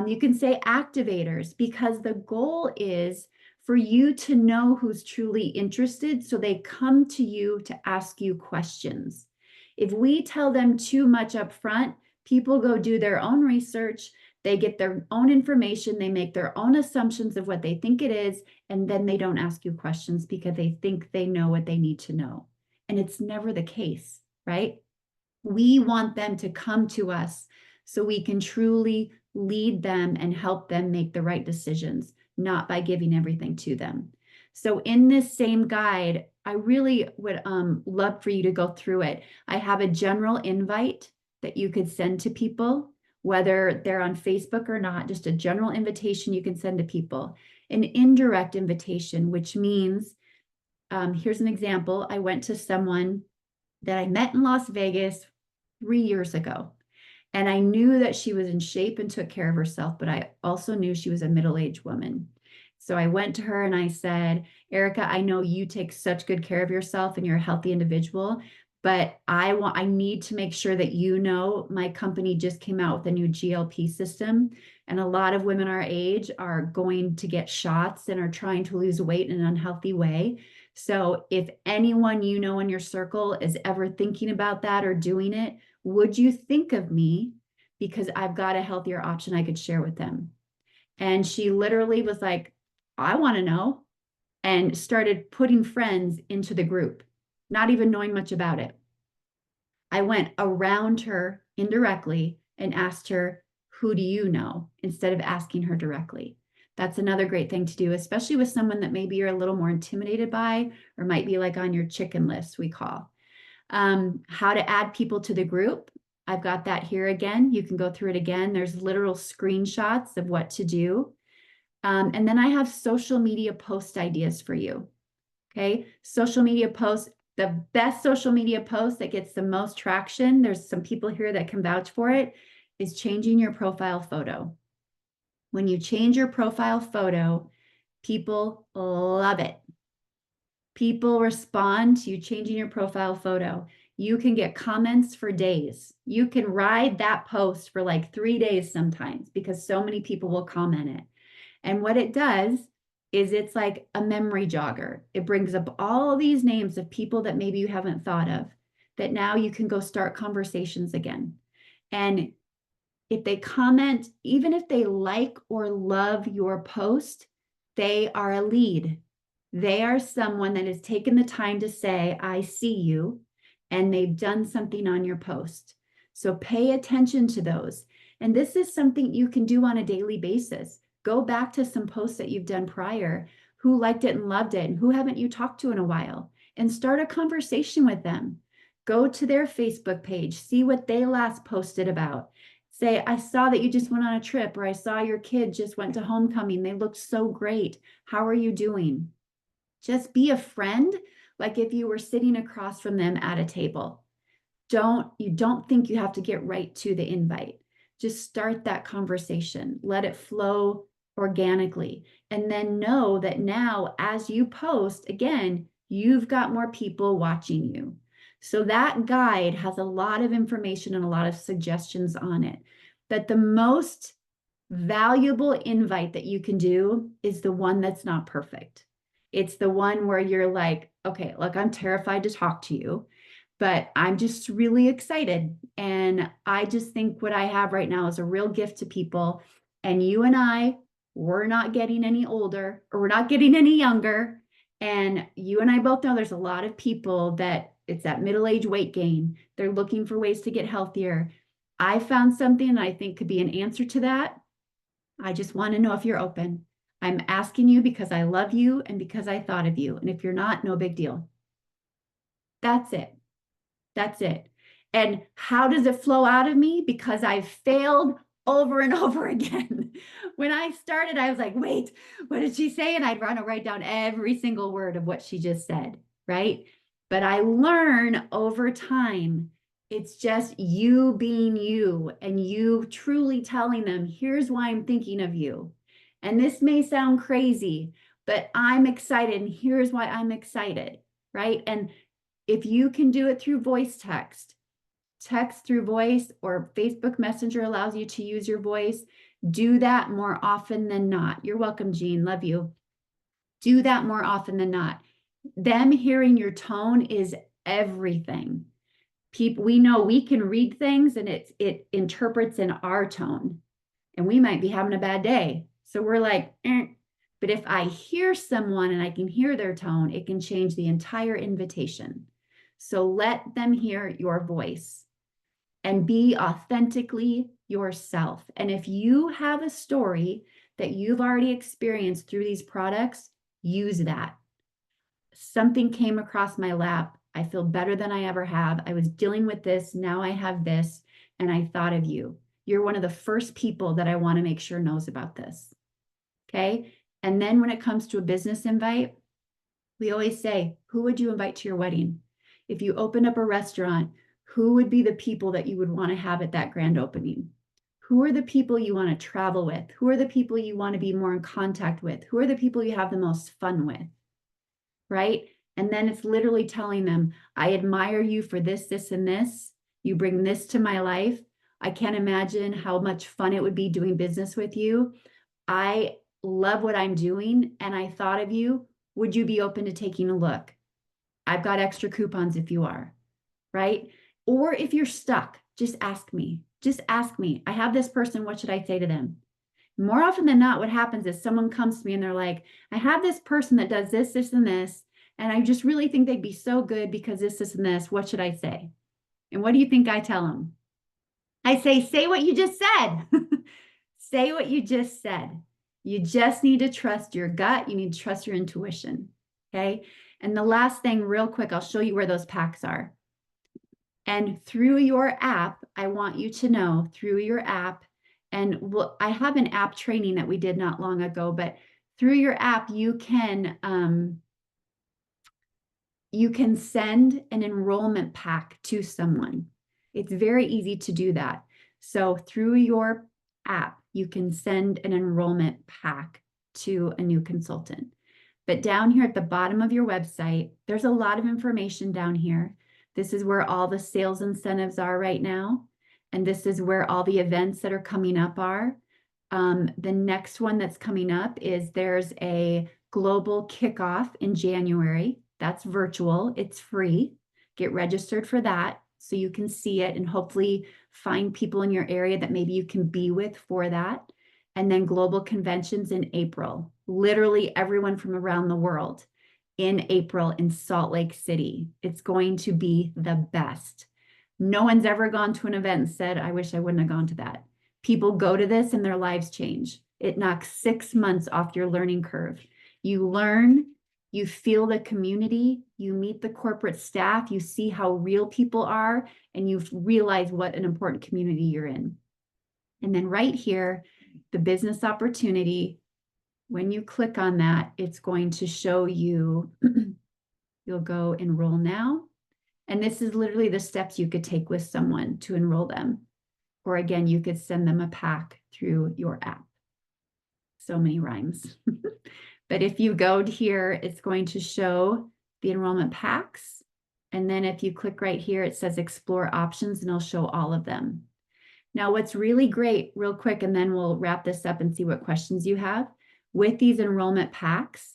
You can say activators, because the goal is for you to know who's truly interested so they come to you to ask you questions. If we tell them too much up front, people go do their own research, they get their own information, they make their own assumptions of what they think it is, and then they don't ask you questions because they think they know what they need to know. And it's never the case, right? We want them to come to us so we can truly lead them and help them make the right decisions, not by giving everything to them. So in this same guide, I really would love for you to go through it. I have a general invite that you could send to people, whether they're on Facebook or not, just a general invitation you can send to people. An indirect invitation, which means, here's an example. I went to someone that I met in Las Vegas 3 years ago. And I knew that she was in shape and took care of herself, but I also knew she was a middle-aged woman. So I went to her and I said, Erica, I know you take such good care of yourself and you're a healthy individual, but I need to make sure that you know my company just came out with a new GLP system. And a lot of women our age are going to get shots and are trying to lose weight in an unhealthy way. So if anyone you know in your circle is ever thinking about that or doing it, would you think of me? Because I've got a healthier option I could share with them. And she literally was like, I want to know, and started putting friends into the group, not even knowing much about it. I went around her indirectly and asked her, who do you know? Instead of asking her directly. That's another great thing to do, especially with someone that maybe you're a little more intimidated by, or might be like on your chicken list, we call. How to add people to the group. I've got that here again. You can go through it again. There's literal screenshots of what to do. And then I have social media post ideas for you. Okay, social media posts, the best social media post that gets the most traction, there's some people here that can vouch for it, is changing your profile photo. When you change your profile photo, people love it. People respond to you changing your profile photo. You can get comments for days. You can ride that post for like 3 days sometimes because so many people will comment it. And what it does is it's like a memory jogger. It brings up all these names of people that maybe you haven't thought of, that now you can go start conversations again. And if they comment, even if they like or love your post, they are a lead. They are someone that has taken the time to say, I see you, and they've done something on your post. So pay attention to those. And this is something you can do on a daily basis. Go back to some posts that you've done prior, who liked it and loved it, and who haven't you talked to in a while, and start a conversation with them. Go to their Facebook page, see what they last posted about. Say, I saw that you just went on a trip, or I saw your kid just went to homecoming. They looked so great. How are you doing? Just be a friend, like if you were sitting across from them at a table. You don't think you have to get right to the invite. Just start that conversation. Let it flow organically. And then know that now, as you post, again, you've got more people watching you. So that guide has a lot of information and a lot of suggestions on it. But the most valuable invite that you can do is the one that's not perfect. It's the one where you're like, okay, look, I'm terrified to talk to you, but I'm just really excited. And I just think what I have right now is a real gift to people. And you and I, we're not getting any older, or we're not getting any younger. And you and I both know there's a lot of people that it's that middle-age weight gain. They're looking for ways to get healthier. I found something that I think could be an answer to that. I just want to know if you're open. I'm asking you because I love you and because I thought of you. And if you're not, no big deal. That's it. That's it. And how does it flow out of me? Because I've failed over and over again. When I started, I was like, wait, what did she say? And I'd write down every single word of what she just said, right? But I learn over time. It's just you being you, and you truly telling them, here's why I'm thinking of you. And this may sound crazy, but I'm excited, and here's why I'm excited, right? And if you can do it through voice text through voice, or Facebook Messenger allows you to use your voice, do that more often than not. You're welcome, Jean. Love you. Do that more often than not. Them hearing your tone is everything. We know we can read things, and it interprets in our tone, and we might be having a bad day. So we're like, eh. But if I hear someone and I can hear their tone, it can change the entire invitation. So let them hear your voice and be authentically yourself. And if you have a story that you've already experienced through these products, use that. Something came across my lap. I feel better than I ever have. I was dealing with this. Now I have this. And I thought of you. You're one of the first people that I want to make sure knows about this. Okay. And then when it comes to a business invite, we always say, who would you invite to your wedding? If you open up a restaurant, who would be the people that you would want to have at that grand opening? Who are the people you want to travel with? Who are the people you want to be more in contact with? Who are the people you have the most fun with? Right? And then it's literally telling them, I admire you for this, this, and this. You bring this to my life. I can't imagine how much fun it would be doing business with you. I love what I'm doing, and I thought of you. Would you be open to taking a look? I've got extra coupons if you are, right? Or if you're stuck, just ask me. Just ask me. I have this person. What should I say to them? More often than not, what happens is someone comes to me and they're like, I have this person that does this, this, and this, and I just really think they'd be so good because this, and this. What should I say? And what do you think I tell them? I say what you just said. Say what you just said. You just need to trust your gut. You need to trust your intuition. Okay. And the last thing, real quick, I'll show you where those packs are. And through your app, I want you to know through your app, and I have an app training that we did not long ago, but through your app, you can send an enrollment pack to someone. It's very easy to do that. So through your app, you can send an enrollment pack to a new consultant. But down here at the bottom of your website, there's a lot of information down here. This is where all the sales incentives are right now. And this is where all the events that are coming up are. The next one that's coming up is there's a global kickoff in January. That's virtual, it's free. Get registered for that so you can see it and hopefully find people in your area that maybe you can be with for that. And then global conventions in April. Literally everyone from around the world in April in Salt Lake City. It's going to be the best. No one's ever gone to an event and said, I wish I wouldn't have gone to that. People go to this and their lives change. It knocks 6 months off your learning curve. You learn, you feel the community, you meet the corporate staff, you see how real people are, and you realize what an important community you're in. And then right here, the business opportunity, when you click on that, it's going to show you, you'll go enroll now. And this is literally the steps you could take with someone to enroll them. Or again, you could send them a pack through your app. So many rhymes. But if you go here, it's going to show the enrollment packs. And then if you click right here, it says explore options and it'll show all of them. Now, what's really great, real quick, and then we'll wrap this up and see what questions you have. With these enrollment packs,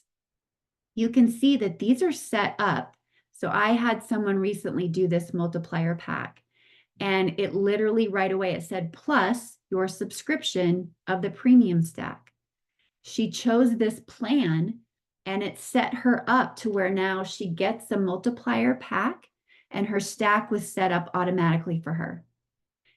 you can see that these are set up. So I had someone recently do this multiplier pack, and it literally right away, it said, plus your subscription of the premium stack. She chose this plan and it set her up to where now she gets a multiplier pack and her stack was set up automatically for her.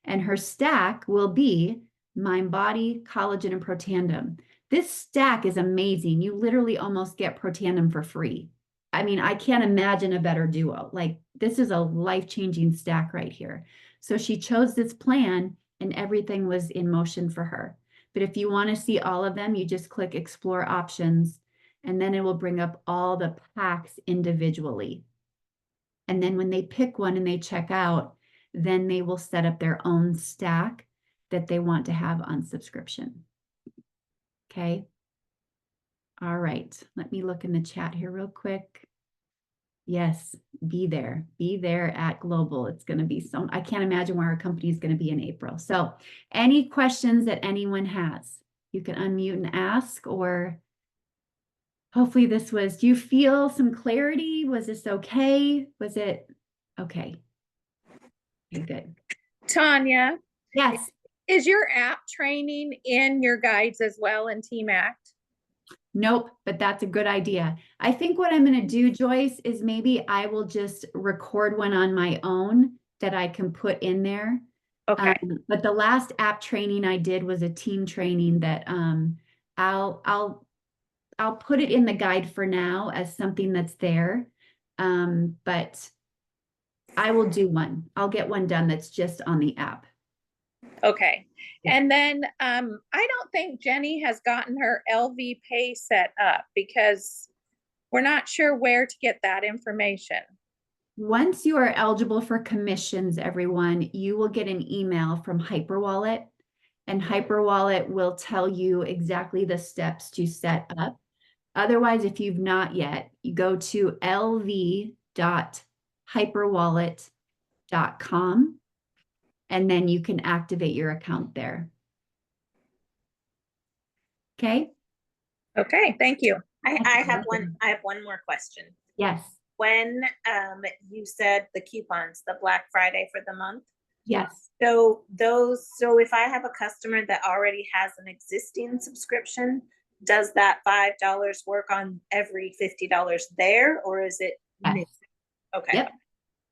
And her stack will be MindBody, Collagen, and Protandim. This stack is amazing. You literally almost get Protandim for free. I mean, I can't imagine a better duo. Like, this is a life-changing stack right here. So she chose this plan and everything was in motion for her. But if you want to see all of them, you just click explore options and then it will bring up all the packs individually. And then when they pick one and they check out, then they will set up their own stack that they want to have on subscription. Okay. All right. Let me look in the chat here real quick. Yes, be there. Be there at Global. It's going to be some, I can't imagine where our company is going to be in April. So any questions that anyone has, you can unmute and ask, or hopefully this was, do you feel some clarity? Was this okay? Was it okay? Okay, good. Tanya, Yes. is your app training in your guides as well in Team Act? Nope, but that's a good idea. I think what I'm going to do, Joyce, is maybe I will just record one on my own that I can put in there. Okay. But the last app training I did was a team training that I'll put it in the guide for now as something that's there. But I will do one. I'll get one done that's just on the app. Okay. Yeah. And then I don't think Jenny has gotten her LV Pay set up because we're not sure where to get that information. Once you are eligible for commissions, everyone, you will get an email from Hyperwallet, and Hyperwallet will tell you exactly the steps to set up. Otherwise, if you've not yet, you go to lv.hyperwallet.com, and then you can activate your account there. Okay? Okay, thank you. I have one more question. Yes. When you said the coupons, the Black Friday for the month. Yes. So if I have a customer that already has an existing subscription, does that $5 work on every $50 there, or is it? Yes. Okay. Yep.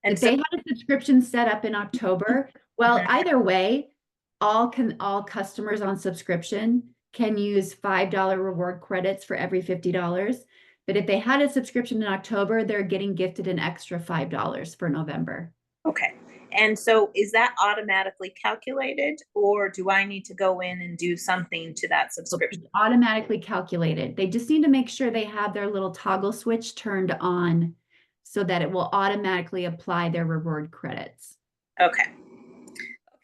And if so they had a subscription set up in October, well, either way, all customers on subscription can use $5 reward credits for every $50. But if they had a subscription in October, they're getting gifted an extra $5 for November. okay. And so is that automatically calculated, or do I need to go in and do something to that subscription? It's automatically calculated. They just need to make sure they have their little toggle switch turned on so that it will automatically apply their reward credits. Okay.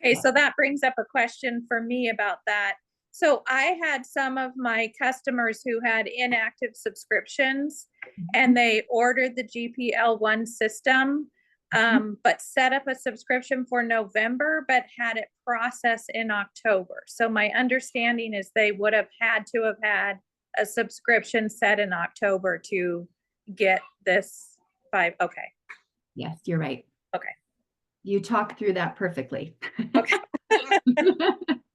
Okay, so that brings up a question for me about that. So I had some of my customers who had inactive subscriptions and they ordered the GPL1 system, but set up a subscription for November, but had it processed in October. So my understanding is they would have had to have had a subscription set in October to get this 5, okay. Yes, you're right. Okay. You talked through that perfectly. Okay.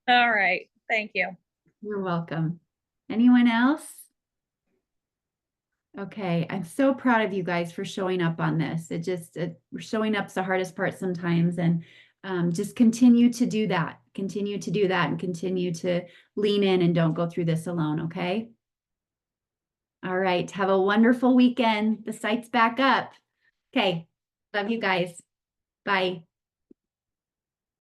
All right, thank you. You're welcome. Anyone else? Okay, I'm so proud of you guys for showing up on this. Showing up's the hardest part sometimes, and just continue to do that. Continue to do that and continue to lean in and don't go through this alone, okay? All right, have a wonderful weekend. The site's back up. Okay, love you guys. Bye.